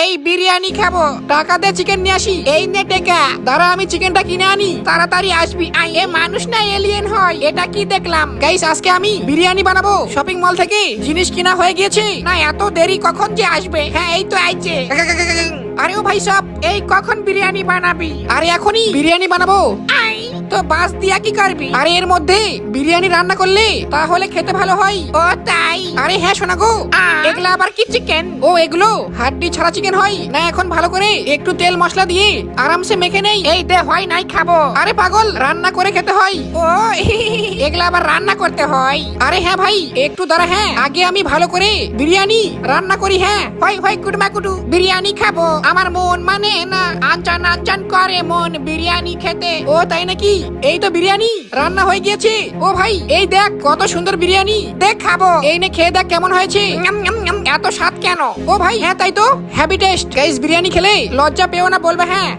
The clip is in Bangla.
এই বিরিয়ানি খাবো, টাকা দে চিকেন নিয়ে আসি। এই নে টাকা, দাঁড়া আমি চিকেনটা কিনে আনি, তাড়াতাড়ি আসবি। এ মানুষ না এলিয়েন হয়, এটা কি দেখলাম। গাইস আজকে আমি বিরিয়ানি বানাবো। শপিং মল থেকে জিনিস কিনা হয়ে গিয়েছে। না এত দেরি কখন যে আসবে। হ্যাঁ এই তো আইছে। আরে ও ভাই সাহেব, এই কখন বিরিয়ানি বানাবি? আরে এখনই বিরিয়ানি বানাবো। তো বাস দিয়া কি করবি? আরে এর মধ্যে বিরিয়ানি রান্না করলে তাহলে খেতে ভালো হয়। ও তাই? আরে হ্যাঁ শোনা গো, এগুলা আবার কি চিকেন? ও এগুলো হাড্ডি ছাড়া চিকেন হয় না। এখন ভালো করে একটু তেল মশলা দিয়ে আরামসে মেখে নেই। এই দে হয় নাই খাবো। আরে পাগল, রান্না করে খেতে হয়। ও এগুলা আবার রান্না করতে হয়? আরে হ্যাঁ ভাই একটু দাঁড়া। হ্যাঁ আগে আমি ভালো করে বিরিয়ানি রান্না করি। হ্যাঁ হয় হয় কুটুমা কুটু, বিরিয়ানি খাবো। আমার মন মানে না, আনচান আনচান করে মন বিরিয়ানি খেতে। ও তাই নাকি? এই তো বিরিয়ানি রান্না হয়ে গিয়েছে। ও ভাই এই দেখ কত সুন্দর বিরিয়ানি, দেখ খাবো। এই নে খেয়ে দেখ কেমন হয়েছে। এত স্বাদ কেন? ও ভাই হ্যাঁ তাই তো, হ্যাপি টেস্ট। গাইস বিরিয়ানি খেলে লজ্জা পেও না বলবে। হ্যাঁ